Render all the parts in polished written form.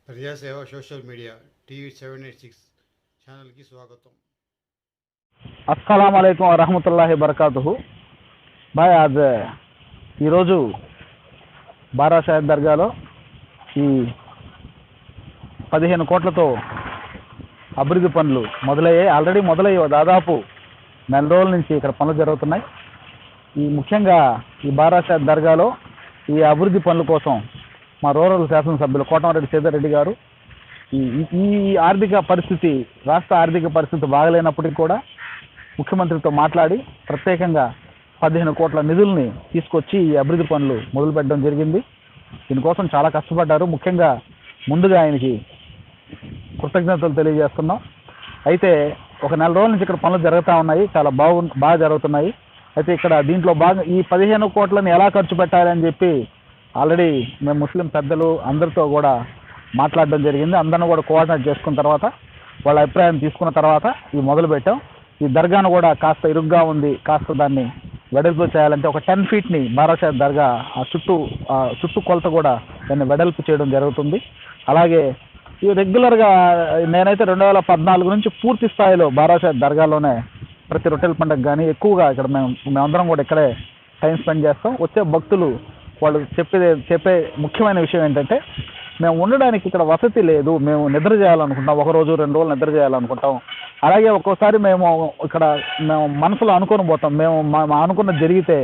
ప్రజాసేవ social media TV 786 ఛానల్కి స్వాగతం. अस्सलाम वालेकुम वरहमतुल्लाहि वबरकातुहू. బాయ్ ఈరోజు బారా షాహిద్ దర్గాలో ఈ 15 కోట్లతో అభివృద్ధి పనులు ఆల్రెడీ మొదలయ్యాయి. దాదాపు నెల రోజుల నుంచి ఇక్కడ పనులు జరుగుతున్నాయి. ఈ ముఖ్యంగా ఈ బారా షాహిద్ దర్గాలో ఈ అభివృద్ధి పనుల కోసం మా రూరల్ శాసనసభ్యులు కోటమిరెడ్డి సీతారెడ్డి గారు ఈ ఆర్థిక పరిస్థితి, రాష్ట్ర ఆర్థిక పరిస్థితి బాగలేనప్పటికీ కూడా ముఖ్యమంత్రితో మాట్లాడి ప్రత్యేకంగా 15 కోట్ల నిధుల్ని తీసుకొచ్చి ఈ అభివృద్ధి పనులు మొదలుపెట్టడం జరిగింది. దీనికోసం చాలా కష్టపడ్డారు. ముఖ్యంగా ముందుగా ఆయనకి కృతజ్ఞతలు తెలియజేస్తున్నాం. అయితే ఒక నెల రోజుల నుంచి ఇక్కడ పనులు జరుగుతూ ఉన్నాయి, చాలా బాగా జరుగుతున్నాయి. అయితే ఇక్కడ దీంట్లో బాగా ఈ 15 కోట్లని ఎలా ఖర్చు పెట్టాలి అని చెప్పి ఆల్రెడీ మేము ముస్లిం పెద్దలు అందరితో కూడా మాట్లాడడం జరిగింది. అందరిని కూడా కోఆర్డినేట్ చేసుకున్న తర్వాత వాళ్ళ అభిప్రాయం తీసుకున్న తర్వాత ఇది మొదలుపెట్టాం. ఈ దర్గాను కూడా కాస్త ఇరుగ్గా ఉంది, కాస్త దాన్ని వెడల్పు చేయాలంటే ఒక 10 ఫీట్ని బారా షాహిద్ దర్గా చుట్టూ కొలత కూడా దాన్ని వెడల్పు చేయడం జరుగుతుంది. అలాగే ఈ రెగ్యులర్గా నేనైతే 2014 నుంచి పూర్తి స్థాయిలో బారా షాహిద్ దర్గాలోనే ప్రతి రొట్టెల పండుగ కానీ ఎక్కువగా ఇక్కడ మేమందరం కూడా ఇక్కడే టైం స్పెండ్ చేస్తాం. వచ్చే భక్తులు వాళ్ళు చెప్పే ముఖ్యమైన విషయం ఏంటంటే, మేము ఉండడానికి ఇక్కడ వసతి లేదు, మేము నిద్ర చేయాలనుకుంటాం, 1 రోజు 2 రోజులు నిద్ర చేయాలనుకుంటాం. అలాగే ఒక్కోసారి మేము మనసులో అనుకొని పోతాం, మేము అనుకున్నది జరిగితే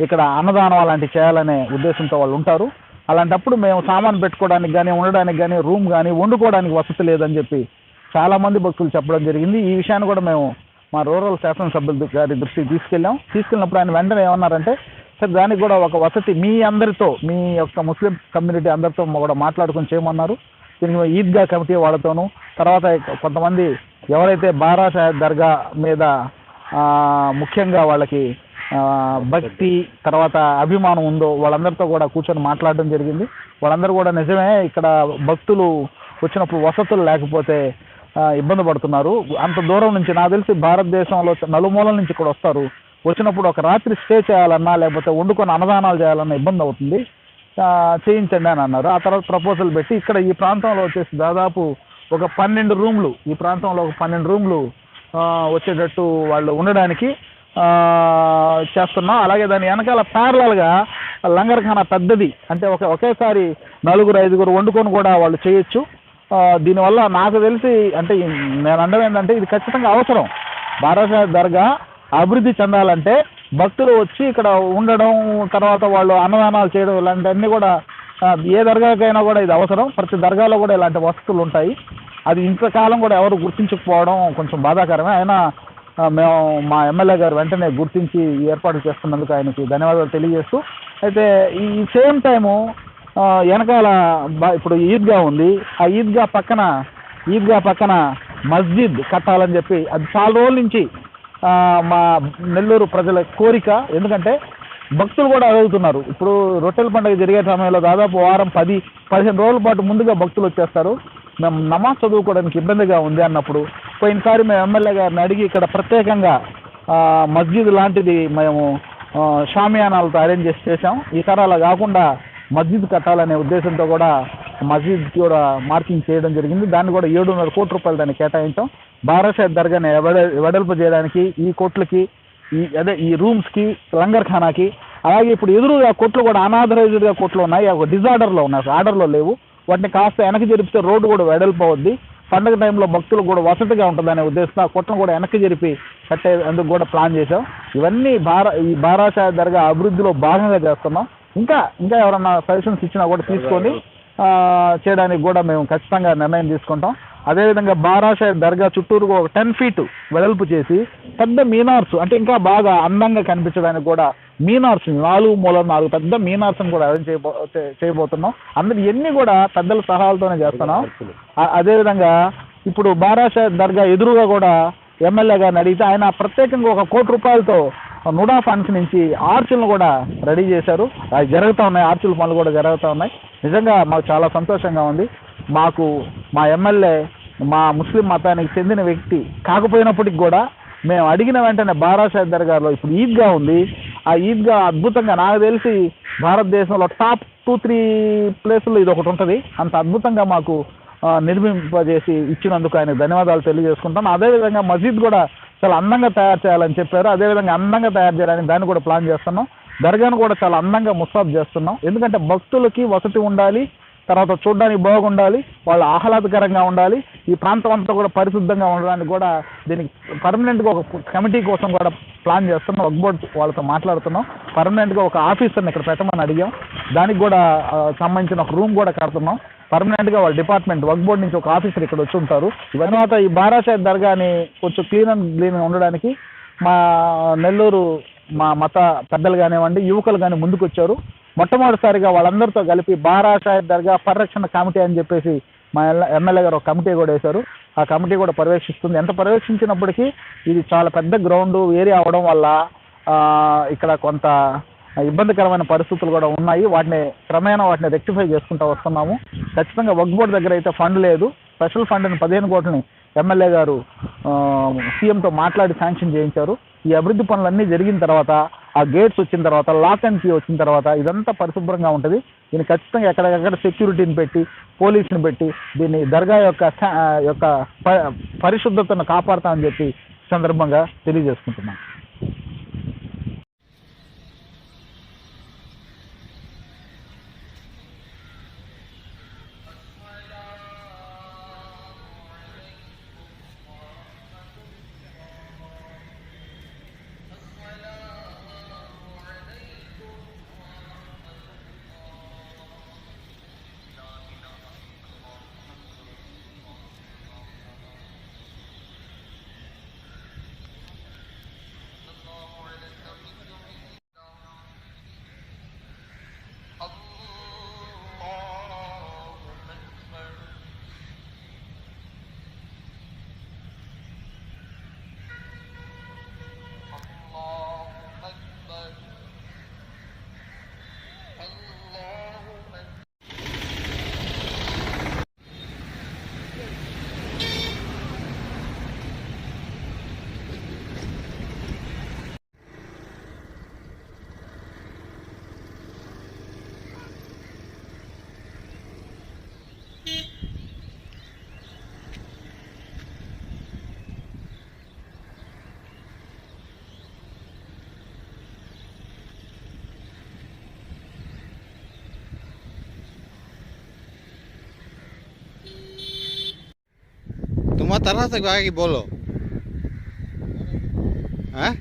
ఇక్కడ అన్నదానం అలాంటివి చేయాలనే ఉద్దేశంతో వాళ్ళు ఉంటారు. అలాంటప్పుడు మేము సామాన్ పెట్టుకోవడానికి కానీ, ఉండడానికి కానీ, రూమ్ కానీ, వండుకోవడానికి వసతి లేదని చెప్పి చాలామంది భక్తులు చెప్పడం జరిగింది. ఈ విషయాన్ని కూడా మేము మా రూరల్ శాసనసభ్యుల గారి దృష్టికి తీసుకెళ్ళినప్పుడు ఆయన వెంటనే ఏమన్నారంటే, సార్ దానికి కూడా ఒక వసతి మీ అందరితో, మీ యొక్క ముస్లిం కమ్యూనిటీ అందరితో కూడా మాట్లాడుకొని చేయమన్నారు. దీనికి ఈద్గా కమిటీ వాళ్ళతోనూ, తర్వాత కొంతమంది ఎవరైతే బారా షాహిద్ దర్గా మీద ముఖ్యంగా వాళ్ళకి భక్తి తర్వాత అభిమానం ఉందో వాళ్ళందరితో కూడా కూర్చొని మాట్లాడడం జరిగింది. వాళ్ళందరూ కూడా నిజమే, ఇక్కడ భక్తులు వచ్చినప్పుడు వసతులు లేకపోతే ఇబ్బంది పడుతున్నారు. అంత దూరం నుంచి నాకు తెలిసి భారతదేశంలో నలుమూలల నుంచి కూడా వస్తారు. వచ్చినప్పుడు ఒక రాత్రి స్టే చేయాలన్నా లేకపోతే వండుకొని అన్నదానాలు చేయాలన్నా ఇబ్బంది అవుతుంది, చేయించండి అని అన్నారు. ఆ తర్వాత ప్రపోజల్ పెట్టి ఇక్కడ ఈ ప్రాంతంలో వచ్చేసి దాదాపు ఒక 12 రూమ్లు, ఈ ప్రాంతంలో ఒక 12 రూమ్లు వచ్చేటట్టు వాళ్ళు ఉండడానికి చేస్తున్నాం. అలాగే దాని వెనకాల ప్యారలల్గా లంగర్ఖానా పెద్దది, అంటే ఒకేసారి 4-5 వండుకొని కూడా వాళ్ళు చేయొచ్చు. దీనివల్ల నాకు తెలిసి అంటే నేను అనడం ఏంటంటే, ఇది ఖచ్చితంగా అవసరం. బారా షాహిద్ దర్గా అభివృద్ధి చెందాలంటే భక్తులు వచ్చి ఇక్కడ ఉండడం, తర్వాత వాళ్ళు అన్నదానాలు చేయడం, ఇలాంటివన్నీ కూడా ఏ దర్గాకైనా కూడా ఇది అవసరం. ప్రతి దర్గాలో కూడా ఇలాంటి వసతులు ఉంటాయి. అది ఇంతకాలం కూడా ఎవరు గుర్తించకపోవడం కొంచెం బాధాకరమే. అయినా మేము మా ఎమ్మెల్యే గారు వెంటనే గుర్తించి ఏర్పాటు చేస్తున్నందుకు ఆయనకి ధన్యవాదాలు తెలియజేస్తూ, అయితే ఈ సేమ్ టైము వెనకాల ఇప్పుడు ఈద్గా ఉంది, ఆ ఈద్గా పక్కన మస్జిద్ కట్టాలని చెప్పి అది చాలా రోజుల నుంచి మా నెల్లూరు ప్రజల కోరిక. ఎందుకంటే భక్తులు కూడా అడుగుతున్నారు. ఇప్పుడు రొట్టెల పండుగ జరిగే సమయంలో దాదాపు వారం 10-15 రోజుల పాటు ముందుగా భక్తులు వచ్చేస్తారు. మేము నమాజ్ చదువుకోవడానికి ఇబ్బందిగా ఉంది అన్నప్పుడు పోయినసారి మేము ఎమ్మెల్యే గారిని అడిగి ఇక్కడ ప్రత్యేకంగా మస్జిద్ లాంటిది మేము షామియానాలతో అరేంజ్ చేసాం. ఈసారి అలా కాకుండా మస్జిద్ కట్టాలనే ఉద్దేశంతో కూడా మస్జిద్ కూడా మార్కింగ్ చేయడం జరిగింది. దాన్ని కూడా 7.5 కోట్ల రూపాయలు దాన్ని కేటాయించాం. బారా షాహిద్ దర్గాని వెడల్పు చేయడానికి ఈ కోట్లకి ఈ రూమ్స్కి, లంగర్ఖానాకి, అలాగే ఇప్పుడు ఎదురుగా కొట్లు కూడా అనాథరైజ్డ్గా కొట్లు ఉన్నాయి, ఒక డిజార్డర్లో ఉన్నాయి, ఆర్డర్లో లేవు. వాటిని కాస్త వెనక్కి జరిపితే రోడ్డు కూడా వెడల్పు అవుద్ది, పండుగ టైంలో భక్తులకు కూడా వసతిగా ఉంటుందనే ఉద్దేశంతో ఆ కొట్లను కూడా వెనక్కి జరిపి కట్టేందుకు కూడా ప్లాన్ చేసాం. ఇవన్నీ ఈ బారా షాహిద్ దర్గా అభివృద్ధిలో భాగంగా చేస్తున్నాం. ఇంకా ఎవరన్నా సజెషన్స్ ఇచ్చినా కూడా తీసుకొని చేయడానికి కూడా మేము ఖచ్చితంగా నిర్ణయం తీసుకుంటాం. అదేవిధంగా బారా షాహిద్ దర్గా చుట్టూరు ఒక 10 ఫీట్ వెడల్పు చేసి పెద్ద మీనార్స్, అంటే ఇంకా బాగా అందంగా కనిపించడానికి కూడా మీనార్స్ 4 మూలలు 4 పెద్ద మీనార్స్ని కూడా అరేంజ్ చేయబోతున్నాం. ఇవన్నీ కూడా పెద్దల సహాయాలతోనే చేస్తున్నాం. అదేవిధంగా ఇప్పుడు బారా షాహిద్ దర్గా ఎదురుగా కూడా ఎమ్మెల్యే గారిని అడిగితే ఆయన ప్రత్యేకంగా 1 కోటి రూపాయలతో నుడా ఫండ్స్ నుంచి ఆర్చులను కూడా రెడీ చేశారు. అవి జరుగుతూ ఉన్నాయి, ఆర్చుల పనులు కూడా జరుగుతూ ఉన్నాయి. నిజంగా మాకు చాలా సంతోషంగా ఉంది. మా ఎమ్మెల్యే మా ముస్లిం మతానికి చెందిన వ్యక్తి కాకపోయినప్పటికి కూడా మేము అడిగిన వెంటనే బారా షాహిద్ దర్గాలో ఇప్పుడు ఈద్గా ఉంది, ఆ ఈద్గా అద్భుతంగా నాకు తెలిసి భారతదేశంలో టాప్ 2-3 ప్లేసుల్లో ఇది ఒకటి ఉంటుంది. అంత అద్భుతంగా మాకు నిర్మింపజేసి ఇచ్చినందుకు ఆయనకు ధన్యవాదాలు తెలియజేసుకుంటాను. అదేవిధంగా మసీద్ కూడా చాలా అందంగా తయారు చేయాలని చెప్పారు. అదేవిధంగా అందంగా తయారు చేయాలని దాన్ని కూడా ప్లాన్ చేస్తున్నాం. దర్గాను కూడా చాలా అందంగా ముస్తాబ్ చేస్తున్నాం. ఎందుకంటే భక్తులకి వసతి ఉండాలి, తర్వాత చూడడానికి బాగుండాలి, వాళ్ళు ఆహ్లాదకరంగా ఉండాలి, ఈ ప్రాంతం అంతా కూడా పరిశుద్ధంగా ఉండడానికి కూడా దీనికి పర్మనెంట్గా ఒక కమిటీ కోసం కూడా ప్లాన్ చేస్తున్నాం. వక్ఫ్ బోర్డ్ వాళ్ళతో మాట్లాడుతున్నాం. పర్మనెంట్గా ఒక ఆఫీసర్ని ఇక్కడ పెట్టమని అడిగాం. దానికి కూడా సంబంధించిన ఒక రూమ్ కూడా కడుతున్నాం. పర్మనెంట్గా వాళ్ళ డిపార్ట్మెంట్ వక్ఫ్ బోర్డ్ నుంచి ఒక ఆఫీసర్ ఇక్కడ వచ్చి ఉంటారు. తర్వాత ఈ బారాషాహి దర్గాని కొంచెం క్లీన్గా ఉండడానికి మా నెల్లూరు మా మత పెద్దలు కానివ్వండి, యువకులు కానీ ముందుకు వచ్చారు. మొట్టమొదటిసారిగా వాళ్ళందరితో కలిపి బారాషాహి దర్గా పరిరక్షణ కమిటీ అని చెప్పేసి మా ఎమ్మెల్యే గారు ఒక కమిటీ కూడా వేశారు. ఆ కమిటీ కూడా పర్యవేక్షిస్తుంది. ఎంత పర్యవేక్షించినప్పటికీ ఇది చాలా పెద్ద గ్రౌండ్ ఏరియా అవడం వల్ల ఇక్కడ కొంత ఇబ్బందికరమైన పరిస్థితులు కూడా ఉన్నాయి. క్రమేణా వాటిని రెక్టిఫై చేసుకుంటూ వస్తున్నాము. ఖచ్చితంగా వక్ఫ్ బోర్డ్ దగ్గర అయితే ఫండ్ లేదు. స్పెషల్ ఫండ్ని 15 కోట్లని ఎమ్మెల్యే గారు సీఎంతో మాట్లాడి శాంక్షన్ చేయించారు. ఈ అభివృద్ధి పనులన్నీ జరిగిన తర్వాత, ఆ గేట్స్ వచ్చిన తర్వాత, లాక్ అండ్ కీ వచ్చిన తర్వాత ఇదంతా పరిశుభ్రంగా ఉంటుంది. దీన్ని ఖచ్చితంగా ఎక్కడికక్కడ సెక్యూరిటీని పెట్టి, పోలీసుని పెట్టి దీన్ని దర్గా యొక్క పరిశుద్ధతను కాపాడతామని చెప్పి సందర్భంగా తెలియజేసుకుంటున్నాం. तुम्हारा तरह से आगे बोलो। हाँ?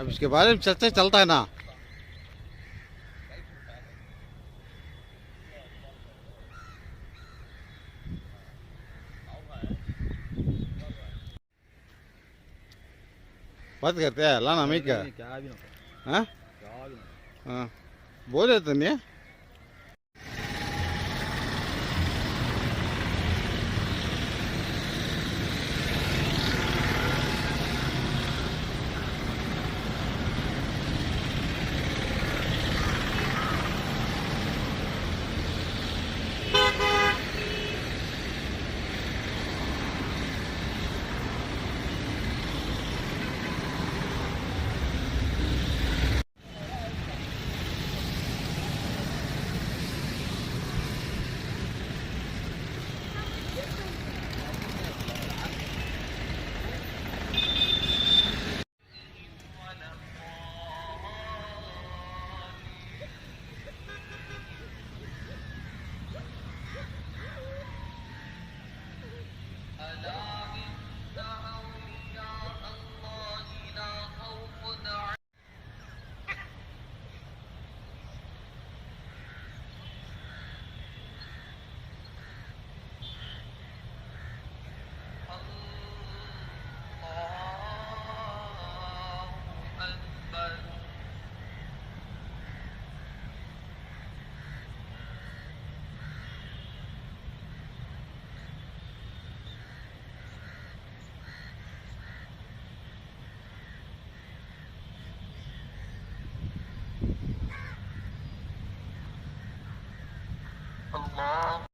अब इसके बारे में चर्चा चलता है ना। बात करते हैं लाना मैं क्या हाँ हाँ बोल रहे थे नहीं Allah